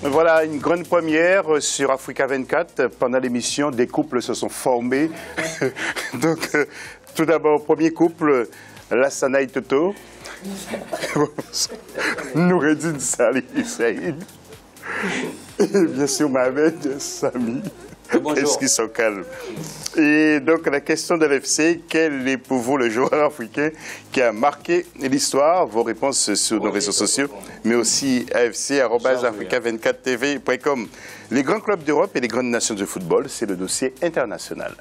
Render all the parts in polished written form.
Voilà une grande première sur Africa 24. Pendant l'émission, des couples se sont formés. Donc, tout d'abord, premier couple, Lassana et Toto. Noureddine Salih Saïd. Et bien sûr, Mohamed Sami. Est-ce qu'ils sont calmes? Et donc, la question de l'AFC, quel est pour vous le joueur africain qui a marqué l'histoire? Vos réponses sur nos réseaux sociaux, mais aussi afc@africa24tv.com. Les grands clubs d'Europe et les grandes nations de football, c'est le dossier international.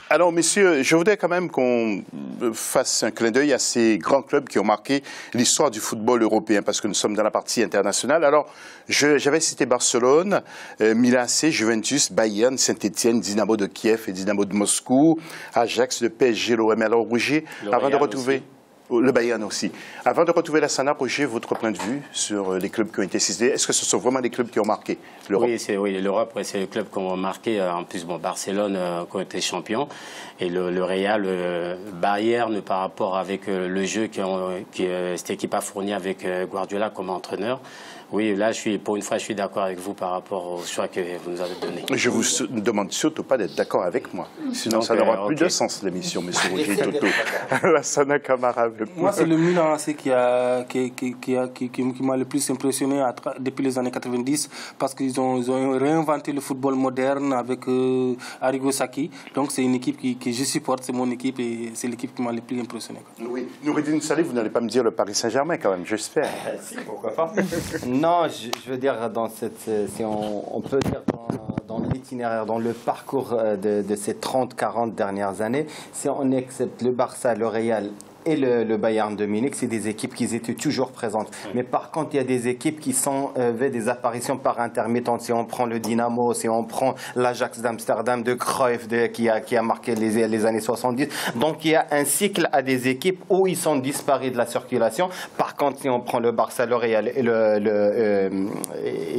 Alors, messieurs, je voudrais quand même qu'on fasse un clin d'œil à ces grands clubs qui ont marqué l'histoire du football européen, parce que nous sommes dans la partie internationale. Alors, j'avais cité Barcelone, Milan AC, Juventus, Bayern, Saint-Etienne, Dynamo de Kiev et Dynamo de Moscou, Ajax, le PSG, l'OM. Alors, Roger, avant de retrouver... Aussi. Le Bayern aussi. Avant de retrouver Lassana, Roger, votre point de vue sur les clubs qui ont été cités, est-ce que ce sont vraiment les clubs qui ont marqué l'Europe? Oui, l'Europe, c'est les clubs qui ont marqué. En plus, bon, Barcelone qui ont été champions. Et le Real, Bayern, par rapport avec le jeu cette équipe a fourni avec Guardiola comme entraîneur. Oui, là, pour une fois, je suis d'accord avec vous par rapport au choix que vous nous avez donné. Je vous demande surtout pas d'être d'accord avec moi. Sinon, donc, ça n'aura plus de sens, l'émission, monsieur Roger Toto. Lassana Camara. Moi, c'est le Milan AC qui m'a le plus impressionné depuis les années 90, parce qu'ils ont réinventé le football moderne avec Arrigo Sacchi. Donc, c'est une équipe que je supporte, c'est mon équipe, et c'est l'équipe qui m'a le plus impressionné. Oui. Noureddine Salih, vous n'allez pas me dire le Paris Saint-Germain, quand même, j'espère. Si, pourquoi pas. Non, je veux dire, si on peut dire dans l'itinéraire, dans le parcours de ces 30-40 dernières années, si on accepte le Barça, le Real et le Bayern de Munich, c'est des équipes qui étaient toujours présentes. Mais par contre, il y a des équipes qui avaient des apparitions par intermittence. Si on prend le Dynamo, si on prend l'Ajax d'Amsterdam de Cruyff qui a marqué les années 70. Donc il y a un cycle à des équipes où ils sont disparus de la circulation. Par contre, si on prend le Barça, le Real et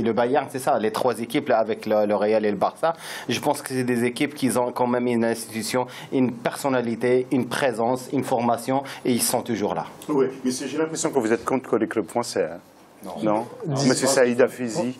le Bayern, c'est ça, les trois équipes là, avec le Real et le Barça, je pense que c'est des équipes qui ont quand même une institution, une personnalité, une présence, une formation. Et ils sont toujours là. Oui, mais j'ai l'impression que vous êtes contre les clubs français. Hein. Non. Monsieur Saïd Afizi,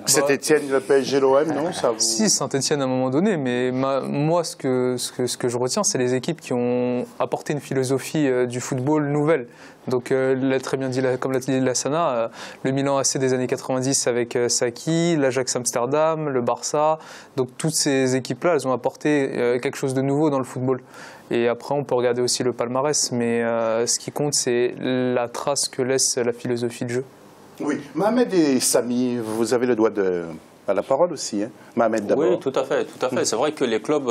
Saint-Etienne, le PSG, l'OM, non ça vous... Si, Saint-Etienne à un moment donné, mais moi, ce que je retiens, c'est les équipes qui ont apporté une philosophie du football nouvelle. Donc, l'a très bien dit, comme l'a dit Lassana, le Milan AC des années 90 avec Sacchi, l'Ajax Amsterdam, le Barça. Donc, toutes ces équipes-là, elles ont apporté quelque chose de nouveau dans le football. Et après, on peut regarder aussi le palmarès, mais ce qui compte, c'est la trace que laisse la philosophie de jeu. Oui, Mohamed et Sami, vous avez le droit à la parole aussi, hein. Mohamed d'abord. Oui, tout à fait. C'est vrai que les clubs,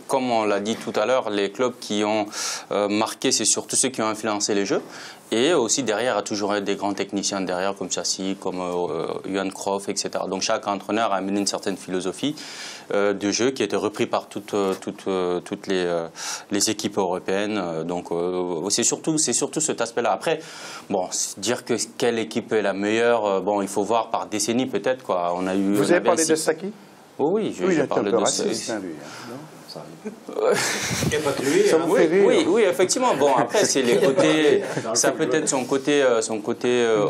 comme on l'a dit tout à l'heure, les clubs qui ont marqué, c'est surtout ceux qui ont influencé les jeux. Et aussi derrière, il y a toujours des grands techniciens derrière, comme Chassis, comme Johan Cruyff, etc. Donc chaque entraîneur a amené une certaine philosophie de jeu qui a été repris par toutes les équipes européennes. Donc c'est surtout cet aspect-là. Après, bon, dire que quelle équipe est la meilleure, bon, il faut voir par décennie peut-être, quoi. Vous avez parlé de Sacchi? Oui, j'ai parlé de Sacchi. Oui, effectivement. Bon, après, c'est les côtés. Ça peut être son côté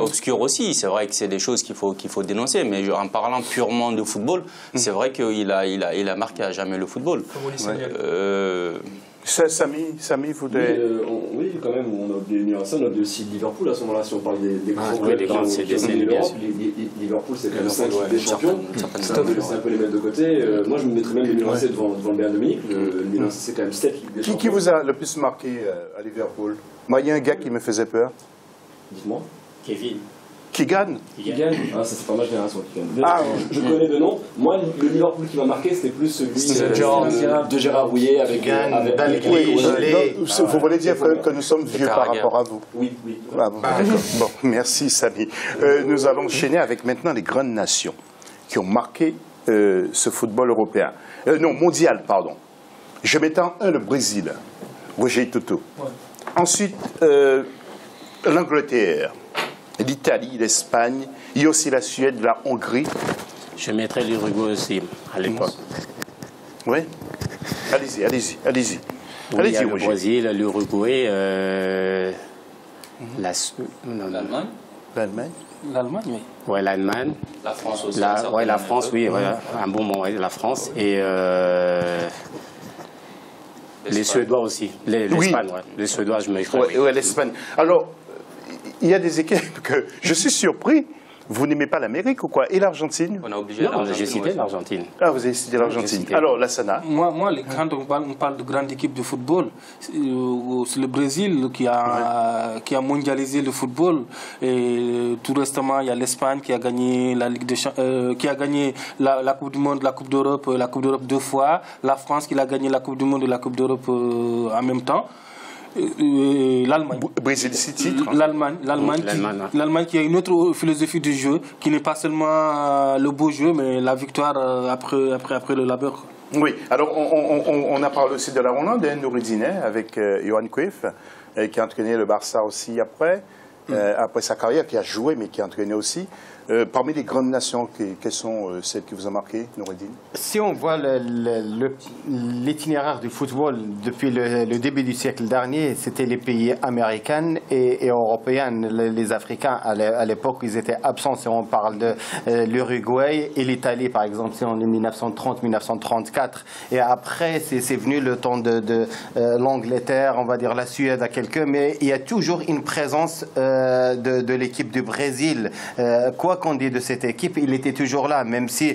obscur aussi. C'est vrai que c'est des choses qu'il faut dénoncer. Mais en parlant purement de football, c'est vrai qu'il a marqué à jamais le football. Sami, vous devez... Oui, quand même, on a oublié on a oublié aussi Liverpool à ce moment-là, si on parle des grands clubs qui ont gagné l'Europe. Liverpool, c'est quand même 5 des champions. C'est un peu les mettre de côté. Moi, je me mettrais même le Milan AC devant le Bayern de Munich. Le Milan AC, c'est quand même 7 des champions. Qui vous a le plus marqué à Liverpool? Moi, il y a un gars qui me faisait peur. Dites-moi. Kevin. Qui gagne? Ah, ça c'est pas ma génération qui gagne. Je connais de nom. Moi, le Liverpool qui m'a marqué, c'était plus celui de Gérard Rouillet avec vous voulez dire que nous sommes vieux par rapport à vous? Oui. Ah, bon, merci Sami. Nous allons enchaîner avec maintenant les grandes nations qui ont marqué ce football européen. Non, mondial, pardon. Je mets en un le Brésil, Roger Toto. Ouais. Ensuite, l'Angleterre, l'Italie, l'Espagne, il y a aussi la Suède, la Hongrie. Je mettrais l'Uruguay aussi, à l'époque. Oui. Allez-y. Oui, il y a le Brésil, l'Uruguay, L'Allemagne. L'Allemagne, oui. Oui, l'Allemagne. La France aussi. La France, oui, voilà, un bon moment, la France. Et les Suédois aussi. L'Espagne, oui. Les Suédois, je m'exprime. Oui, l'Espagne. Alors, il y a des équipes que je suis surpris. Vous n'aimez pas l'Amérique ou quoi? Et l'Argentine? On a obligé l'Argentine. J'ai cité l'Argentine. Ah, vous avez cité l'Argentine. Alors, la Sana? Moi, quand on parle de grande équipe de football, c'est le Brésil qui a mondialisé le football. Et tout récemment, il y a l'Espagne qui a gagné la Ligue qui a gagné la Coupe du Monde, la Coupe d'Europe 2 fois. La France qui a gagné la Coupe du Monde et la Coupe d'Europe en même temps. L'Allemagne. Brésil, 6 titres. L'Allemagne qui a une autre philosophie du jeu, qui n'est pas seulement le beau jeu, mais la victoire après le labeur. Oui, alors on a parlé aussi de la Hollande, Noureddine, avec Johan Cruyff, qui a entraîné le Barça aussi après sa carrière, qui a joué, mais qui a entraîné aussi. Parmi les grandes nations, quelles sont celles qui vous ont marqué, Noureddine? Si on voit l'itinéraire du football depuis le début du siècle dernier, c'était les pays américains et européens. Les Africains, à l'époque, ils étaient absents. Si on parle de l'Uruguay et l'Italie, par exemple, c'est en 1930-1934. Et après, c'est venu le temps de l'Angleterre, on va dire la Suède à quelques, mais il y a toujours une présence de l'équipe du Brésil. Quoi qu'on dit de cette équipe, il était toujours là, même si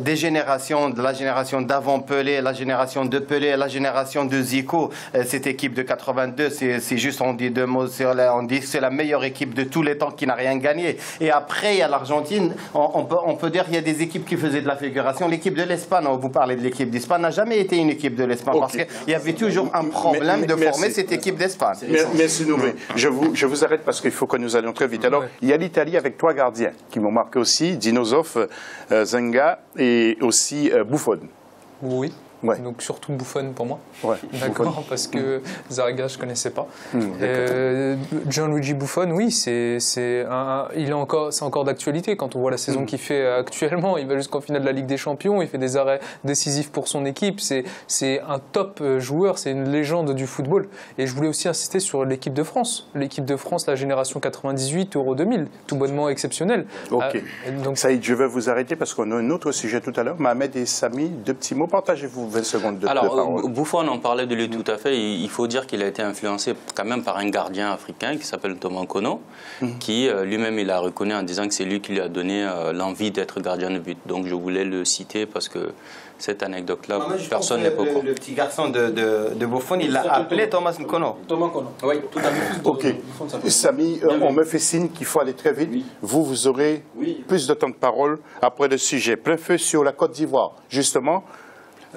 des générations, de la génération d'avant Pelé, la génération de Pelé, la génération de Zico, cette équipe de 82, c'est juste, on dit deux mots, on dit que c'est la meilleure équipe de tous les temps qui n'a rien gagné. Et après, il y a l'Argentine, on peut dire qu'il y a des équipes qui faisaient de la figuration. L'équipe de l'Espagne, vous parlez de l'équipe d'Espagne, n'a jamais été une équipe de l'Espagne, parce qu'il y avait toujours un problème de former cette équipe d'Espagne. Merci Nouvé. Je vous arrête parce qu'il faut que nous allions très vite. Alors, il y a l'Italie avec 3 gardiens qui m'ont marqué aussi, Dino Zoff, Zenga et aussi Buffon. Oui. Ouais. Donc surtout Buffon pour moi. Ouais, d'accord, parce que Zarraga je connaissais pas. Gianluigi Buffon, oui, c'est encore d'actualité quand on voit la saison qu'il fait actuellement. Il va jusqu'en finale de la Ligue des Champions, il fait des arrêts décisifs pour son équipe. C'est un top joueur, c'est une légende du football. Et je voulais aussi insister sur l'équipe de France. L'équipe de France, la génération 98, Euro 2000, tout bonnement exceptionnel. Ok. Donc Saïd, je vais vous arrêter parce qu'on a un autre sujet tout à l'heure. Mohamed et Samy, 2 petits mots, partagez-vous 20 secondes de parole. Alors, Buffon, on parlait de lui tout à fait. Il faut dire qu'il a été influencé quand même par un gardien africain qui s'appelle Thomas Kono, qui lui-même il a reconnu en disant que c'est lui qui lui a donné l'envie d'être gardien de but. Donc je voulais le citer parce que cette anecdote-là, personne n'est pas au courant. Le petit garçon de Buffon, il l'a appelé Thomas Kono. Thomas Kono. Oui, tout à fait. Ok. Samy, on me fait signe qu'il faut aller très vite. Oui. Vous aurez plus de temps de parole après le sujet. Plein feu sur la Côte d'Ivoire. Justement,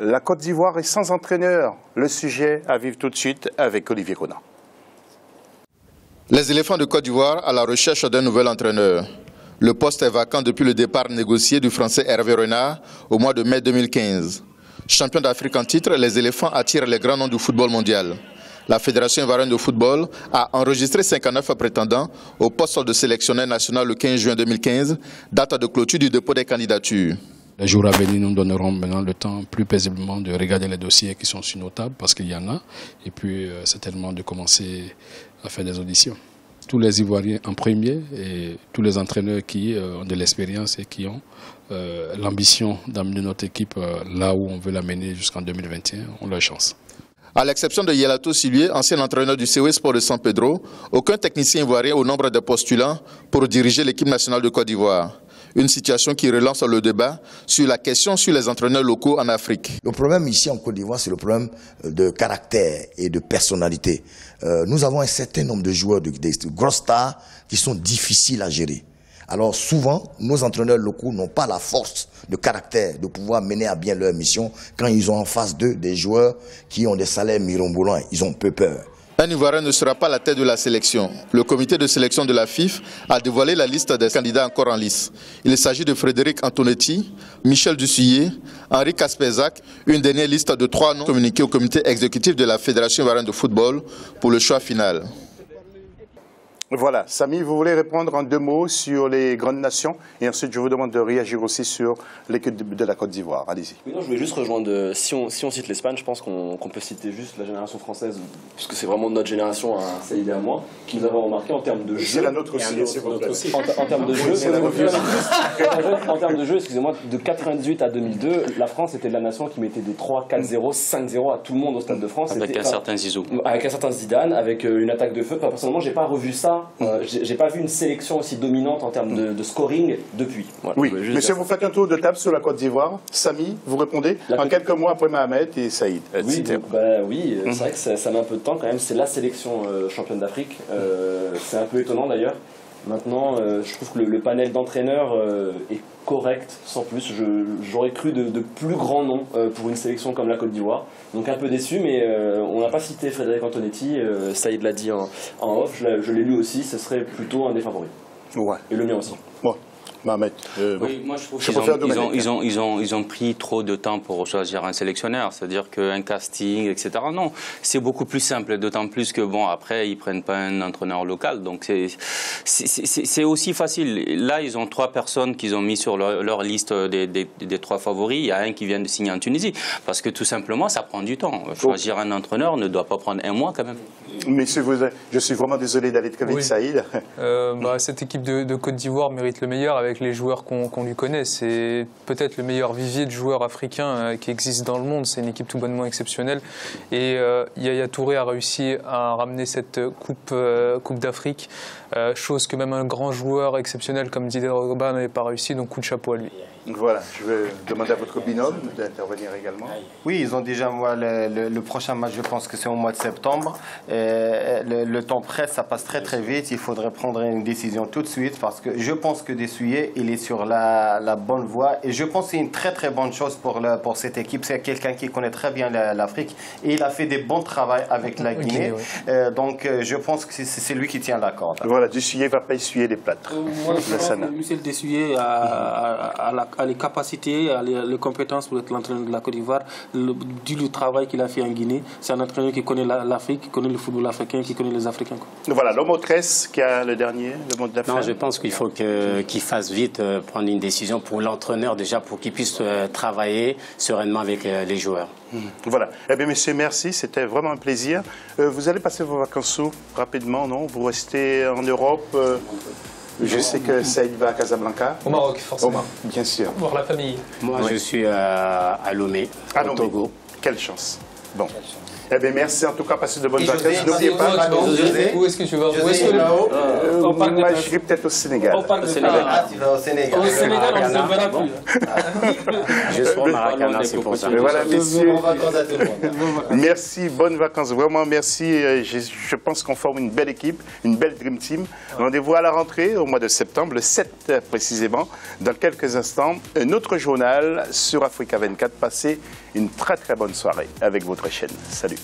la Côte d'Ivoire est sans entraîneur. Le sujet à vivre tout de suite avec Olivier Conan. Les éléphants de Côte d'Ivoire à la recherche d'un nouvel entraîneur. Le poste est vacant depuis le départ négocié du Français Hervé Renard au mois de mai 2015. Champion d'Afrique en titre, les éléphants attirent les grands noms du football mondial. La Fédération ivoirienne de football a enregistré 59 prétendants au poste de sélectionneur national le 15 juin 2015, date de clôture du dépôt des candidatures. Les jours à venir nous donneront maintenant le temps plus paisiblement de regarder les dossiers qui sont sur nos tables, parce qu'il y en a, et puis certainement de commencer à faire des auditions. Tous les Ivoiriens en premier et tous les entraîneurs qui ont de l'expérience et qui ont l'ambition d'amener notre équipe là où on veut l'amener jusqu'en 2021 ont leur chance. À l'exception de Yelato Silué, ancien entraîneur du COE Sport de San Pedro, aucun technicien ivoirien au nombre de postulants pour diriger l'équipe nationale de Côte d'Ivoire. Une situation qui relance le débat sur la question sur les entraîneurs locaux en Afrique. Le problème ici en Côte d'Ivoire, c'est le problème de caractère et de personnalité. Nous avons un certain nombre de joueurs, de grosses stars, qui sont difficiles à gérer. Alors souvent, nos entraîneurs locaux n'ont pas la force de caractère de pouvoir mener à bien leur mission quand ils ont en face d'eux des joueurs qui ont des salaires mirobolants. Ils ont peu peur. Un Ivoirien ne sera pas à la tête de la sélection. Le comité de sélection de la FIF a dévoilé la liste des candidats encore en lice. Il s'agit de Frédéric Antonetti, Michel Dussuyer, Henri Casperzac, une dernière liste de 3 noms communiqués au comité exécutif de la Fédération ivoirienne de football pour le choix final. Voilà, Samy, vous voulez répondre en 2 mots sur les grandes nations et ensuite je vous demande de réagir aussi sur l'équipe de la Côte d'Ivoire. Allez-y. Oui, non, je voulais juste rejoindre, si on cite l'Espagne, je pense qu'on peut citer juste la génération française, puisque c'est vraiment notre génération, hein, Saïd et à moi, qui nous avons remarqué en termes de jeu. C'est la nôtre aussi, En termes de jeu, en termes de jeu, excusez-moi, de 98 à 2002, la France était la nation qui mettait des 3, 4-0, 5-0 à tout le monde au Stade de France. Avec un certain Zizou. Avec un certain Zidane, avec une attaque de feu. Personnellement, j'ai pas revu ça. J'ai pas vu une sélection aussi dominante en termes de scoring depuis. Voilà, oui, monsieur, vous faites un tour de table sur la Côte d'Ivoire. Samy, vous répondez en quelques mois après Mohamed et Saïd. Oui, c'est vrai que ça met un peu de temps quand même. C'est la sélection championne d'Afrique. C'est un peu étonnant d'ailleurs. Maintenant, je trouve que le panel d'entraîneurs est correct, sans plus. J'aurais cru de plus grands noms pour une sélection comme la Côte d'Ivoire. Donc un peu déçu, mais on n'a pas cité Frédéric Antonetti. Saïd l'a dit en off, je l'ai lu aussi, ce serait plutôt un des favoris. Ouais. Et le mien aussi. Bon. Mohamed, oui, moi je trouve qu'ils ont pris trop de temps pour choisir un sélectionneur, c'est-à-dire qu'un casting, etc. Non, c'est beaucoup plus simple, d'autant plus que bon après ils prennent pas un entraîneur local, donc c'est aussi facile. Là ils ont 3 personnes qu'ils ont mis sur leur liste des 3 favoris. Il y a un qui vient de signer en Tunisie, parce que tout simplement ça prend du temps. Choisir un entraîneur ne doit pas prendre 1 mois quand même. Messieurs, je suis vraiment désolé d'aller très vite, Saïd. Cette équipe de Côte d'Ivoire mérite le meilleur avec les joueurs qu'on lui connaît. C'est peut-être le meilleur vivier de joueurs africains qui existe dans le monde. C'est une équipe tout bonnement exceptionnelle. Et Yaya Touré a réussi à ramener cette coupe d'Afrique, chose que même un grand joueur exceptionnel comme Didier Drogba n'avait pas réussi, donc coup de chapeau à lui. Voilà, je vais demander à votre binôme d'intervenir également. Oui, ils ont déjà, moi, le prochain match, je pense que c'est au mois de septembre. Le temps presse, ça passe très très vite. Il faudrait prendre une décision tout de suite parce que je pense que Desuyer, il est sur la bonne voie. Et je pense que c'est une très très bonne chose pour cette équipe. C'est quelqu'un qui connaît très bien l'Afrique et il a fait des bons travaux avec la Guinée. Donc je pense que c'est lui qui tient la corde. Voilà, Desuyer ne va pas essuyer les plâtres. Moi, je pense que Michel Desuyer a les capacités, a les compétences pour être l'entraîneur de la Côte d'Ivoire. Du travail qu'il a fait en Guinée, c'est un entraîneur qui connaît l'Afrique, qui connaît le football africain, qui connaît les Africains. Voilà, l'homme au 13 qui a le dernier, le mot de la fin. Non, je pense qu'il faut qu'il fasse vite prendre une décision pour l'entraîneur déjà, pour qu'il puisse travailler sereinement avec les joueurs. Voilà. Eh bien, messieurs, merci. C'était vraiment un plaisir. Vous allez passer vos vacances où rapidement, non? Vous restez en Europe Je sais que Saïd va à Casablanca. Au Maroc, forcément. Bien sûr. Voir la famille. Moi, je suis à Lomé, au Togo. Quelle chance. Bon. Eh bien, merci en tout cas, passez de bonnes vacances. N'oubliez pas. Où est-ce que tu vas? Moi, je suis peut-être au Sénégal. Au Sénégal. Tu vas au Sénégal. Au Sénégal, on ne se verra plus. Je suis au Maracana, c'est pour ça. Voilà, messieurs. Merci, bonnes vacances. Vraiment, merci. Je pense qu'on forme une belle équipe, une belle Dream Team. Rendez-vous à la rentrée, au mois de septembre, le 7 précisément. Dans quelques instants, un autre journal sur Africa 24. Passez une très très bonne soirée avec votre chaîne. Salut.